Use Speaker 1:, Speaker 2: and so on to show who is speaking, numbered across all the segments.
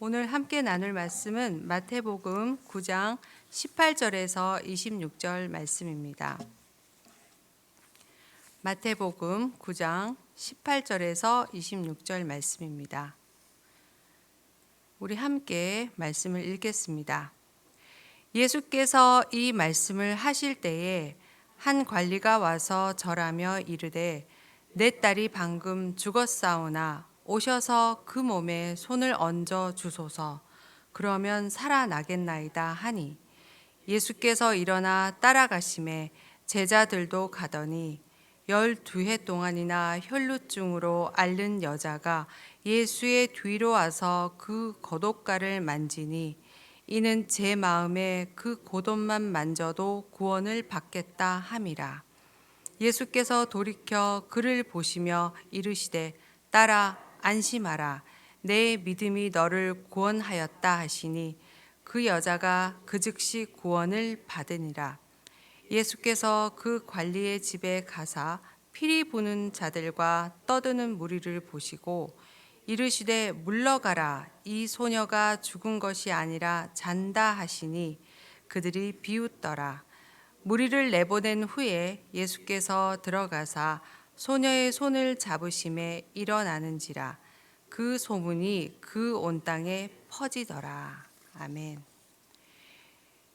Speaker 1: 오늘 함께 나눌 말씀은 마태복음 9장 18절에서 26절 말씀입니다. 마태복음 9장 18절에서 26절 말씀입니다. 우리 함께 말씀을 읽겠습니다. 예수께서 이 말씀을 하실 때에 한 관리가 와서 절하며 이르되 내 딸이 방금 죽었사오나 오셔서 그 몸에 손을 얹어 주소서. 그러면 살아나겠나이다 하니 예수께서 일어나 따라가심에 제자들도 가더니 12해 동안이나 혈루증으로 앓는 여자가 예수의 뒤로 와서 그 겉옷가를 만지니 이는 제 마음에 그 겉옷만 만져도 구원을 받겠다 함이라. 예수께서 돌이켜 그를 보시며 이르시되 딸아 안심하라 내 믿음이 너를 구원하였다 하시니 그 여자가 그 즉시 구원을 받으니라. 예수께서 그 관리의 집에 가사 피리 부는 자들과 떠드는 무리를 보시고 이르시되 물러가라 이 소녀가 죽은 것이 아니라 잔다 하시니 그들이 비웃더라. 무리를 내보낸 후에 예수께서 들어가사 소녀의 손을 잡으심에 일어나는지라. 그 소문이 그 온 땅에 퍼지더라. 아멘.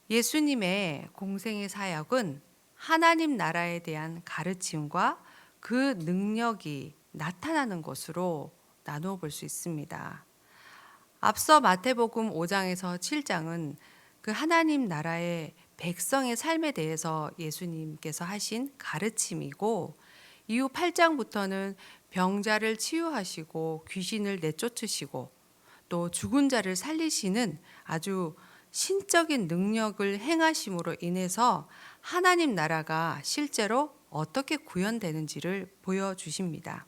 Speaker 1: 예수님의 공생의 사역은 하나님 나라에 대한 가르침과 그 능력이 나타나는 것으로 나누어 볼 수 있습니다. 앞서 마태복음 5장에서 7장은 그 하나님 나라의 백성의 삶에 대해서 예수님께서 하신 가르침이고, 이후 8장부터는 병자를 치유하시고 귀신을 내쫓으시고 또 죽은 자를 살리시는 아주 신적인 능력을 행하심으로 인해서 하나님 나라가 실제로 어떻게 구현되는지를 보여주십니다.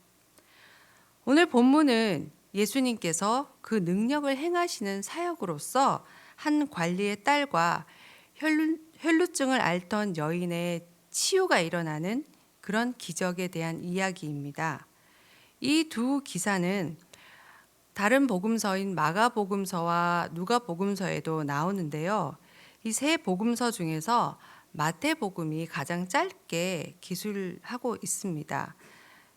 Speaker 1: 오늘 본문은 예수님께서 그 능력을 행하시는 사역으로서 한 관리의 딸과 혈루증을 앓던 여인의 치유가 일어나는 그런 기적에 대한 이야기입니다. 이 두 기사는 다른 복음서인 마가복음서와 누가복음서에도 나오는데요. 이 세 복음서 중에서 마태복음이 가장 짧게 기술하고 있습니다.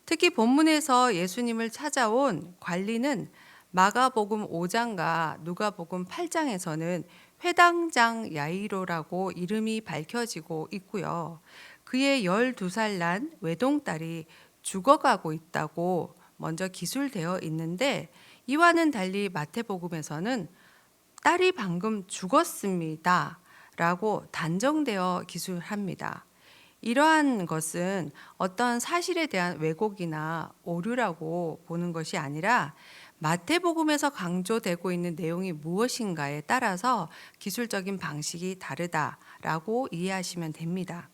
Speaker 1: 특히 본문에서 예수님을 찾아온 관리는 마가복음 5장과 누가복음 8장에서는 회당장 야이로라고 이름이 밝혀지고 있고요. 그의 12살 난 외동딸이 죽어가고 있다고 먼저 기술되어 있는데, 이와는 달리 마태복음에서는 딸이 방금 죽었습니다 라고 단정되어 기술합니다. 이러한 것은 어떤 사실에 대한 왜곡이나 오류라고 보는 것이 아니라 마태복음에서 강조되고 있는 내용이 무엇인가에 따라서 기술적인 방식이 다르다라고 이해하시면 됩니다.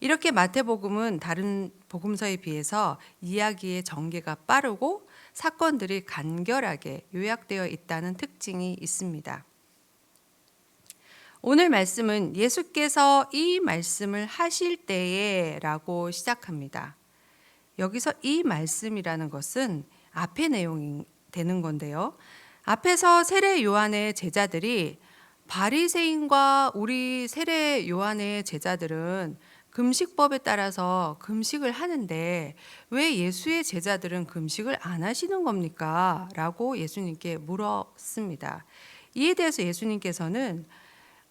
Speaker 1: 이렇게 마태복음은 다른 복음서에 비해서 이야기의 전개가 빠르고 사건들이 간결하게 요약되어 있다는 특징이 있습니다. 오늘 말씀은 예수께서 이 말씀을 하실 때에 라고 시작합니다. 여기서 이 말씀이라는 것은 앞의 내용이 되는 건데요. 앞에서 세례 요한의 제자들이 바리새인과 우리 세례 요한의 제자들은 금식법에 따라서 금식을 하는데 왜 예수의 제자들은 금식을 안 하시는 겁니까? 라고 예수님께 물었습니다. 이에 대해서 예수님께서는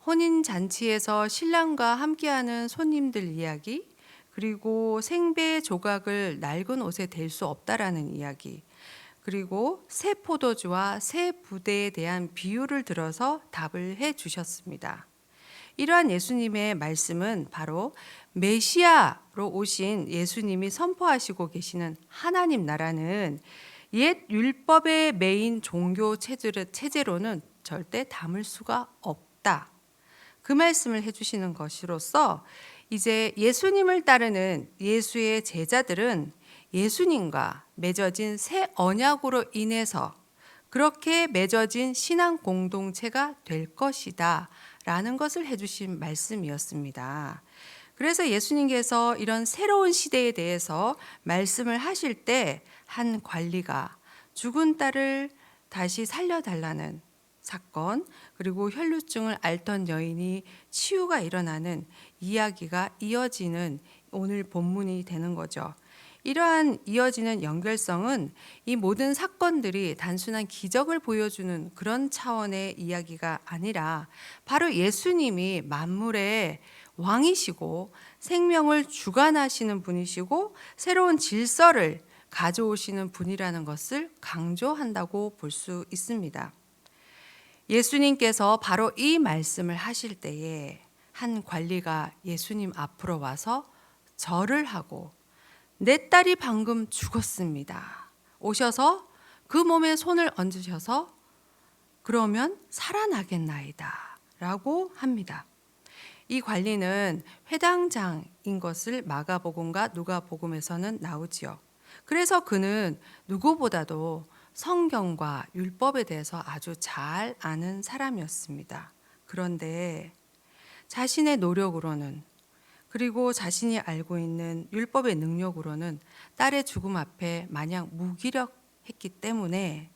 Speaker 1: 혼인잔치에서 신랑과 함께하는 손님들 이야기, 그리고 생배 조각을 낡은 옷에 댈 수 없다라는 이야기, 그리고 새 포도주와 새 부대에 대한 비유를 들어서 답을 해 주셨습니다. 이러한 예수님의 말씀은 바로 메시아로 오신 예수님이 선포하시고 계시는 하나님 나라는 옛 율법의 메인 종교 체제로는 절대 담을 수가 없다. 그 말씀을 해주시는 것으로서 이제 예수님을 따르는 예수의 제자들은 예수님과 맺어진 새 언약으로 인해서 그렇게 맺어진 신앙 공동체가 될 것이다 라는 것을 해주신 말씀이었습니다. 그래서 예수님께서 이런 새로운 시대에 대해서 말씀을 하실 때 한 관리가 죽은 딸을 다시 살려달라는 사건, 그리고 혈루증을 앓던 여인이 치유가 일어나는 이야기가 이어지는 오늘 본문이 되는 거죠. 이러한 이어지는 연결성은 이 모든 사건들이 단순한 기적을 보여주는 그런 차원의 이야기가 아니라 바로 예수님이 만물의 왕이시고 생명을 주관하시는 분이시고 새로운 질서를 가져오시는 분이라는 것을 강조한다고 볼 수 있습니다. 예수님께서 바로 이 말씀을 하실 때에 한 관리가 예수님 앞으로 와서 절을 하고 내 딸이 방금 죽었습니다. 오셔서 그 몸에 손을 얹으셔서 그러면 살아나겠나이다 라고 합니다. 이 관리는 회당장인 것을 마가복음과 누가복음에서는 나오지요. 그래서 그는 누구보다도 성경과 율법에 대해서 아주 잘 아는 사람이었습니다. 그런데 자신의 노력으로는 그리고 자신이 알고 있는 율법의 능력으로는 딸의 죽음 앞에 마냥 무기력했기 때문에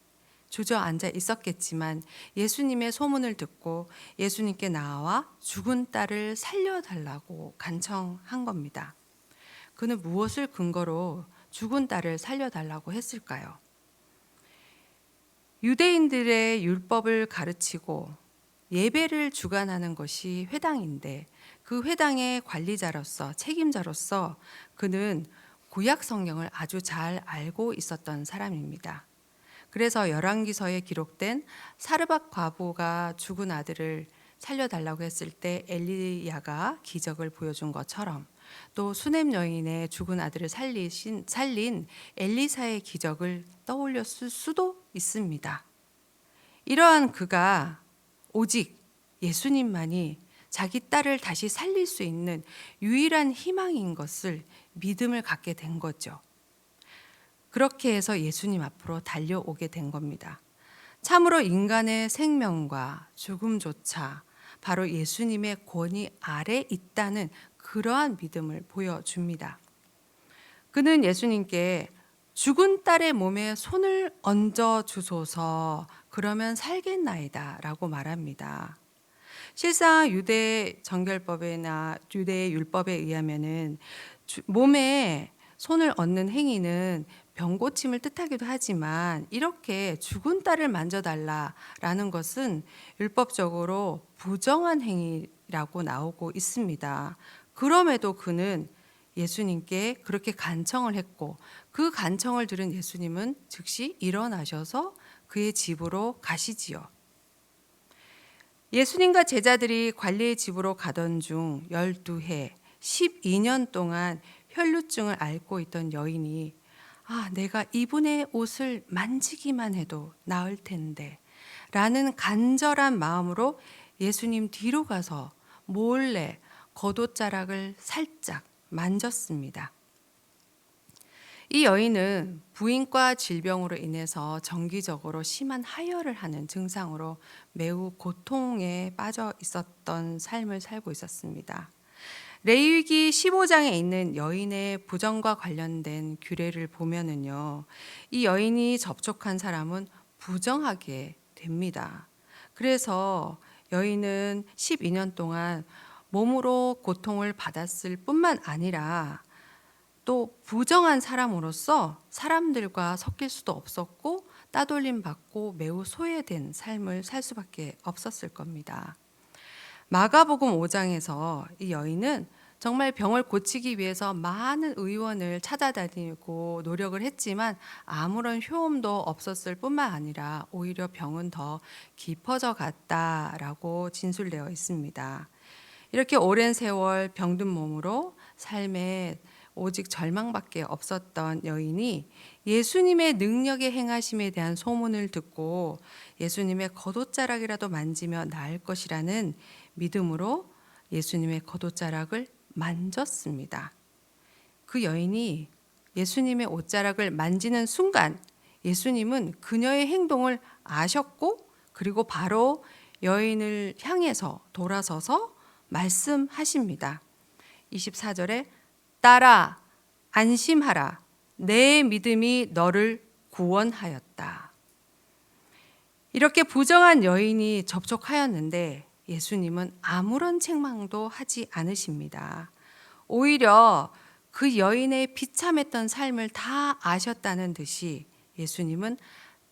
Speaker 1: 주저앉아 있었겠지만 예수님의 소문을 듣고 예수님께 나와 죽은 딸을 살려달라고 간청한 겁니다. 그는 무엇을 근거로 죽은 딸을 살려달라고 했을까요? 유대인들의 율법을 가르치고 예배를 주관하는 것이 회당인데 그 회당의 관리자로서 책임자로서 그는 구약 성경을 아주 잘 알고 있었던 사람입니다. 그래서 열왕기서에 기록된 사르밧 과부가 죽은 아들을 살려달라고 했을 때 엘리야가 기적을 보여준 것처럼 또 수넴 여인의 죽은 아들을 살린 엘리사의 기적을 떠올렸을 수도 있습니다. 이러한 그가 오직 예수님만이 자기 딸을 다시 살릴 수 있는 유일한 희망인 것을 믿음을 갖게 된 거죠. 그렇게 해서 예수님 앞으로 달려오게 된 겁니다. 참으로 인간의 생명과 죽음조차 바로 예수님의 권위 아래 있다는 그러한 믿음을 보여줍니다. 그는 예수님께 죽은 딸의 몸에 손을 얹어 주소서 그러면 살겠나이다 라고 말합니다. 실상 유대 정결법이나 유대 율법에 의하면은 몸에 손을 얹는 행위는 병고침을 뜻하기도 하지만 이렇게 죽은 딸을 만져달라라는 것은 율법적으로 부정한 행위라고 나오고 있습니다. 그럼에도 그는 예수님께 그렇게 간청을 했고 그 간청을 들은 예수님은 즉시 일어나셔서 그의 집으로 가시지요. 예수님과 제자들이 관리의 집으로 가던 중 12해 12년 동안 혈루증을 앓고 있던 여인이 내가 이분의 옷을 만지기만 해도 나을 텐데 라는 간절한 마음으로 예수님 뒤로 가서 몰래 겉옷자락을 살짝 만졌습니다. 이 여인은 부인과 질병으로 인해서 정기적으로 심한 하혈을 하는 증상으로 매우 고통에 빠져 있었던 삶을 살고 있었습니다. 레위기 15장에 있는 여인의 부정과 관련된 규례를 보면은요, 이 여인이 접촉한 사람은 부정하게 됩니다. 그래서 여인은 12년 동안 몸으로 고통을 받았을 뿐만 아니라 또 부정한 사람으로서 사람들과 섞일 수도 없었고 따돌림 받고 매우 소외된 삶을 살 수밖에 없었을 겁니다. 마가복음 5장에서 이 여인은 정말 병을 고치기 위해서 많은 의원을 찾아다니고 노력을 했지만 아무런 효험도 없었을 뿐만 아니라 오히려 병은 더 깊어져 갔다라고 진술되어 있습니다. 이렇게 오랜 세월 병든 몸으로 삶에 오직 절망밖에 없었던 여인이 예수님의 능력의 행하심에 대한 소문을 듣고 예수님의 겉옷자락이라도 만지며 나을 것이라는 믿음으로 예수님의 겉옷자락을 만졌습니다. 그 여인이 예수님의 옷자락을 만지는 순간 예수님은 그녀의 행동을 아셨고 그리고 바로 여인을 향해서 돌아서서 말씀하십니다. 24절에 딸아 안심하라 내 믿음이 너를 구원하였다. 이렇게 부정한 여인이 접촉하였는데 예수님은 아무런 책망도 하지 않으십니다. 오히려 그 여인의 비참했던 삶을 다 아셨다는 듯이 예수님은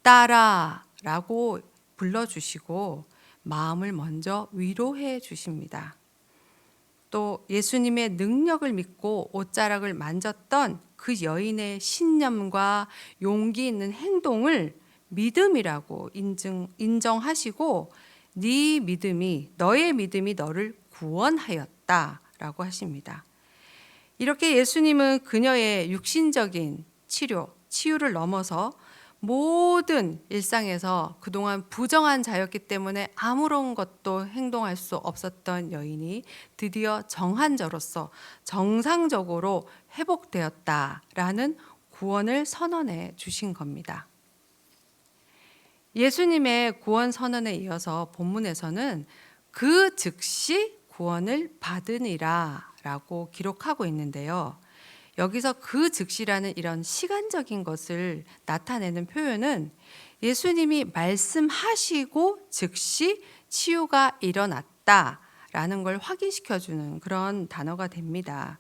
Speaker 1: 딸아라고 불러주시고 마음을 먼저 위로해 주십니다. 또 예수님의 능력을 믿고 옷자락을 만졌던 그 여인의 신념과 용기 있는 행동을 믿음이라고 인정하시고 너의 믿음이 너를 구원하였다라고 하십니다. 이렇게 예수님은 그녀의 육신적인 치유를 넘어서 모든 일상에서 그동안 부정한 자였기 때문에 아무런 것도 행동할 수 없었던 여인이 드디어 정한자로서 정상적으로 회복되었다라는 구원을 선언해 주신 겁니다. 예수님의 구원 선언에 이어서 본문에서는 그 즉시 구원을 받으니라 라고 기록하고 있는데요. 여기서 그 즉시라는 이런 시간적인 것을 나타내는 표현은 예수님이 말씀하시고 즉시 치유가 일어났다라는 걸 확인시켜주는 그런 단어가 됩니다.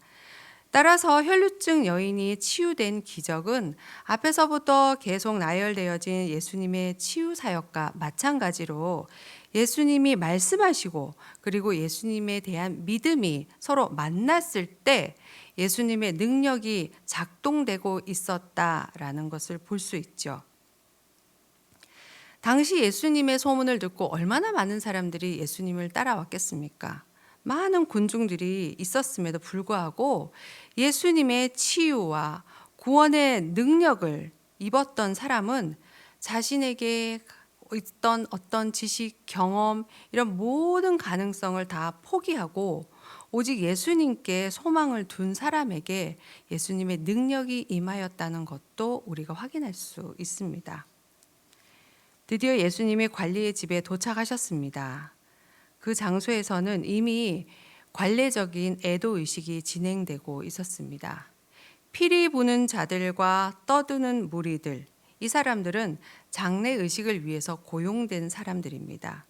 Speaker 1: 따라서 혈루증 여인이 치유된 기적은 앞에서부터 계속 나열되어진 예수님의 치유 사역과 마찬가지로 예수님이 말씀하시고 그리고 예수님에 대한 믿음이 서로 만났을 때 예수님의 능력이 작동되고 있었다라는 것을 볼 수 있죠. 당시 예수님의 소문을 듣고 얼마나 많은 사람들이 예수님을 따라왔겠습니까? 많은 군중들이 있었음에도 불구하고 예수님의 치유와 구원의 능력을 입었던 사람은 자신에게 있던 어떤 지식, 경험, 이런 모든 가능성을 다 포기하고 오직 예수님께 소망을 둔 사람에게 예수님의 능력이 임하였다는 것도 우리가 확인할 수 있습니다. 드디어 예수님이 관리의 집에 도착하셨습니다. 그 장소에서는 이미 관례적인 애도의식이 진행되고 있었습니다. 피리 부는 자들과 떠드는 무리들, 이 사람들은 장례의식을 위해서 고용된 사람들입니다.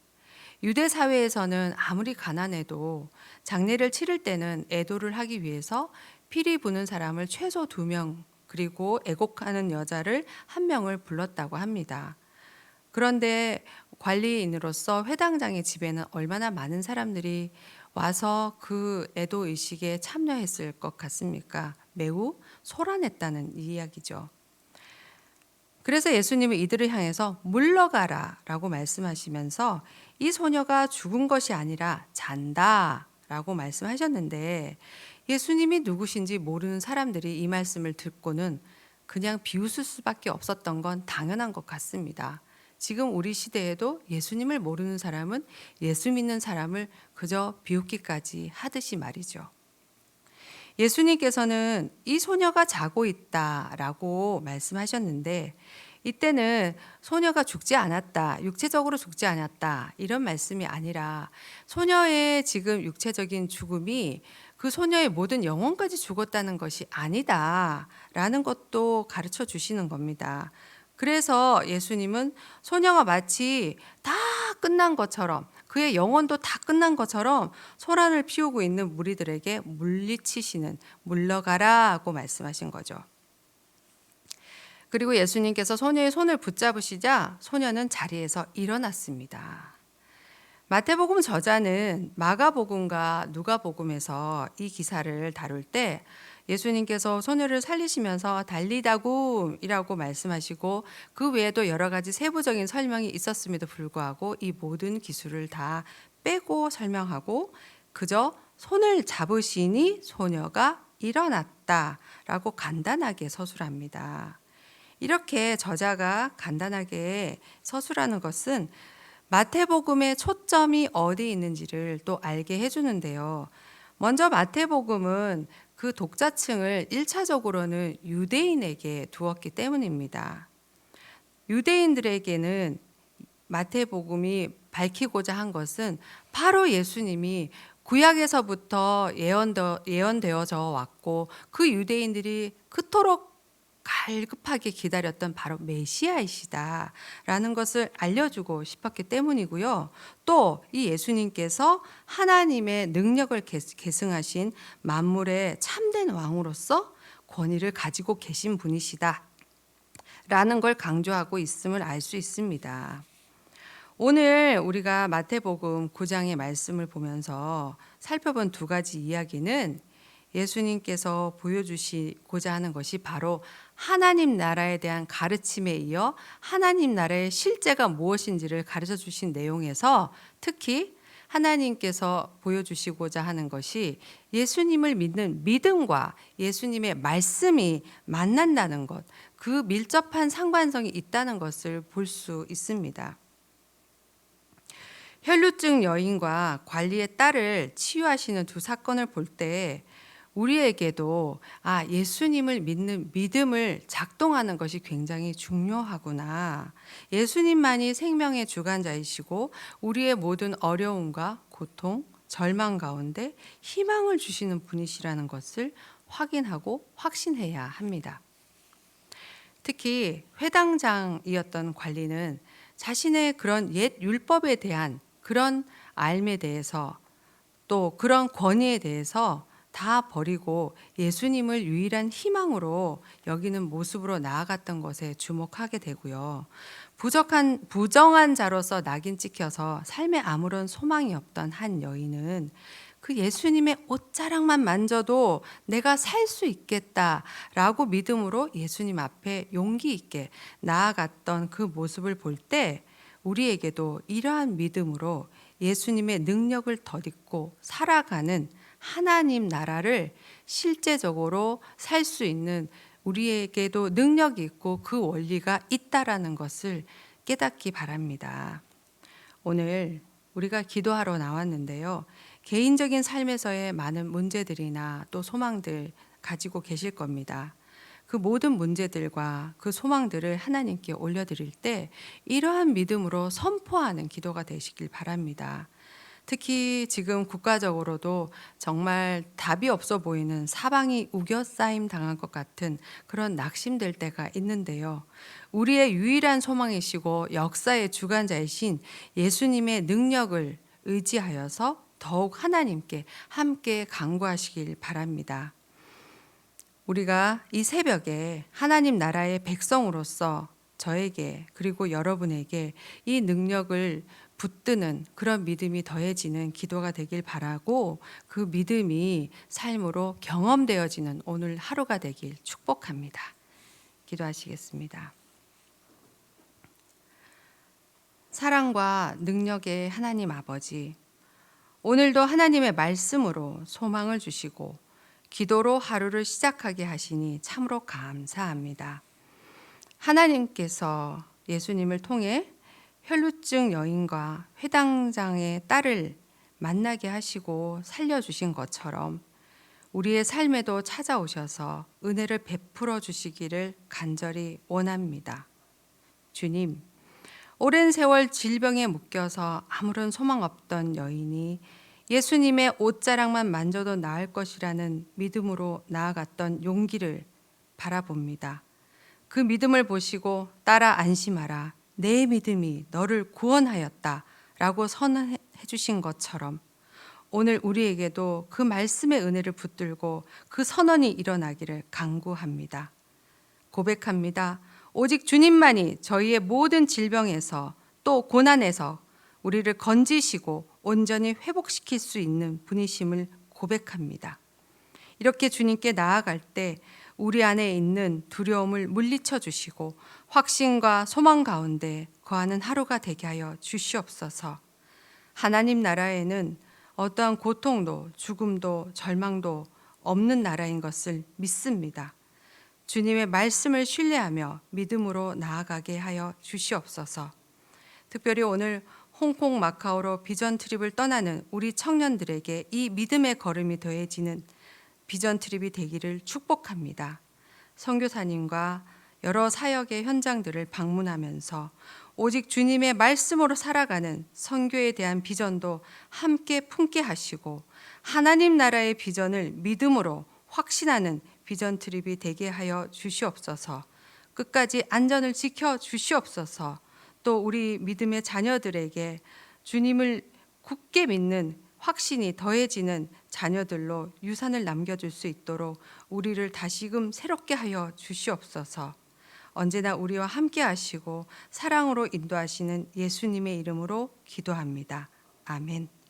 Speaker 1: 유대 사회에서는 아무리 가난해도 장례를 치를 때는 애도를 하기 위해서 피리 부는 사람을 최소 2명, 그리고 애곡하는 여자를 1명을 불렀다고 합니다. 그런데 관리인으로서 회당장의 집에는 얼마나 많은 사람들이 와서 그 애도 의식에 참여했을 것 같습니까? 매우 소란했다는 이야기죠. 그래서 예수님은 이들을 향해서 물러가라 라고 말씀하시면서 이 소녀가 죽은 것이 아니라 잔다 라고 말씀하셨는데 예수님이 누구신지 모르는 사람들이 이 말씀을 듣고는 그냥 비웃을 수밖에 없었던 건 당연한 것 같습니다. 지금 우리 시대에도 예수님을 모르는 사람은 예수 믿는 사람을 그저 비웃기까지 하듯이 말이죠. 예수님께서는 이 소녀가 자고 있다라고 말씀하셨는데 이때는 소녀가 죽지 않았다, 육체적으로 죽지 않았다 이런 말씀이 아니라 소녀의 지금 육체적인 죽음이 그 소녀의 모든 영혼까지 죽었다는 것이 아니다라는 것도 가르쳐 주시는 겁니다. 그래서 예수님은 소녀가 마치 다 끝난 것처럼 그의 영혼도 다 끝난 것처럼 소란을 피우고 있는 무리들에게 물리치시는 물러가라고 말씀하신 거죠. 그리고 예수님께서 소녀의 손을 붙잡으시자 소녀는 자리에서 일어났습니다. 마태복음 저자는 마가복음과 누가복음에서 이 기사를 다룰 때 예수님께서 소녀를 살리시면서 달리다굼이라고 말씀하시고 그 외에도 여러 가지 세부적인 설명이 있었음에도 불구하고 이 모든 기술을 다 빼고 설명하고 그저 손을 잡으시니 소녀가 일어났다라고 간단하게 서술합니다. 이렇게 저자가 간단하게 서술하는 것은 마태복음의 초점이 어디 있는지를 또 알게 해주는데요. 먼저 마태복음은 그 독자층을 1차적으로는 유대인에게 두었기 때문입니다. 유대인들에게는 마태복음이 밝히고자 한 것은 바로 예수님이 구약에서부터 예언되어져 왔고 그 유대인들이 그토록 갈급하게 기다렸던 바로 메시아이시다라는 것을 알려주고 싶었기 때문이고요. 또 이 예수님께서 하나님의 능력을 계승하신 만물의 참된 왕으로서 권위를 가지고 계신 분이시다 라는 걸 강조하고 있음을 알 수 있습니다. 오늘 우리가 마태복음 9장의 말씀을 보면서 살펴본 두 가지 이야기는 예수님께서 보여주시고자 하는 것이 바로 하나님 나라에 대한 가르침에 이어 하나님 나라의 실제가 무엇인지를 가르쳐 주신 내용에서 특히 하나님께서 보여주시고자 하는 것이 예수님을 믿는 믿음과 예수님의 말씀이 만난다는 것, 그 밀접한 상관성이 있다는 것을 볼 수 있습니다. 혈루증 여인과 관리의 딸을 치유하시는 두 사건을 볼 때 우리에게도 예수님을 믿는 믿음을 작동하는 것이 굉장히 중요하구나. 예수님만이 생명의 주관자이시고 우리의 모든 어려움과 고통, 절망 가운데 희망을 주시는 분이시라는 것을 확인하고 확신해야 합니다. 특히 회당장이었던 관리는 자신의 그런 옛 율법에 대한 그런 알에 대해서 또 그런 권위에 대해서 다 버리고 예수님을 유일한 희망으로 여기는 모습으로 나아갔던 것에 주목하게 되고요. 부정한 자로서 낙인 찍혀서 삶에 아무런 소망이 없던 한 여인은 그 예수님의 옷자락만 만져도 내가 살 수 있겠다라고 믿음으로 예수님 앞에 용기 있게 나아갔던 그 모습을 볼 때 우리에게도 이러한 믿음으로 예수님의 능력을 덧입고 살아가는 하나님 나라를 실제적으로 살 수 있는 우리에게도 능력이 있고 그 원리가 있다라는 것을 깨닫기 바랍니다. 오늘 우리가 기도하러 나왔는데요. 개인적인 삶에서의 많은 문제들이나 또 소망들 가지고 계실 겁니다. 그 모든 문제들과 그 소망들을 하나님께 올려드릴 때 이러한 믿음으로 선포하는 기도가 되시길 바랍니다. 특히 지금 국가적으로도 정말 답이 없어 보이는 사방이 우겨싸임 당한 것 같은 그런 낙심될 때가 있는데요. 우리의 유일한 소망이시고 역사의 주관자이신 예수님의 능력을 의지하여서 더욱 하나님께 함께 간구하시길 바랍니다. 우리가 이 새벽에 하나님 나라의 백성으로서 저에게 그리고 여러분에게 이 능력을 붙드는 그런 믿음이 더해지는 기도가 되길 바라고 그 믿음이 삶으로 경험되어지는 오늘 하루가 되길 축복합니다. 기도하시겠습니다. 사랑과 능력의 하나님 아버지, 오늘도 하나님의 말씀으로 소망을 주시고 기도로 하루를 시작하게 하시니 참으로 감사합니다. 하나님께서 예수님을 통해 혈루증 여인과 회당장의 딸을 만나게 하시고 살려주신 것처럼 우리의 삶에도 찾아오셔서 은혜를 베풀어 주시기를 간절히 원합니다. 주님, 오랜 세월 질병에 묶여서 아무런 소망 없던 여인이 예수님의 옷자락만 만져도 나을 것이라는 믿음으로 나아갔던 용기를 바라봅니다. 그 믿음을 보시고 따라 안심하라. 내 믿음이 너를 구원하였다 라고 선언해 주신 것처럼 오늘 우리에게도 그 말씀의 은혜를 붙들고 그 선언이 일어나기를 간구합니다. 고백합니다. 오직 주님만이 저희의 모든 질병에서 또 고난에서 우리를 건지시고 온전히 회복시킬 수 있는 분이심을 고백합니다. 이렇게 주님께 나아갈 때 우리 안에 있는 두려움을 물리쳐 주시고 확신과 소망 가운데 거하는 하루가 되게 하여 주시옵소서. 하나님 나라에는 어떠한 고통도 죽음도 절망도 없는 나라인 것을 믿습니다. 주님의 말씀을 신뢰하며 믿음으로 나아가게 하여 주시옵소서. 특별히 오늘 홍콩 마카오로 비전 트립을 떠나는 우리 청년들에게 이 믿음의 걸음이 더해지는 비전 트립이 되기를 축복합니다. 선교사님과 여러 사역의 현장들을 방문하면서 오직 주님의 말씀으로 살아가는 선교에 대한 비전도 함께 품게 하시고 하나님 나라의 비전을 믿음으로 확신하는 비전 트립이 되게 하여 주시옵소서. 끝까지 안전을 지켜 주시옵소서. 또 우리 믿음의 자녀들에게 주님을 굳게 믿는 확신이 더해지는 자녀들로 유산을 남겨줄 수 있도록 우리를 다시금 새롭게 하여 주시옵소서. 언제나 우리와 함께 하시고 사랑으로 인도하시는 예수님의 이름으로 기도합니다. 아멘.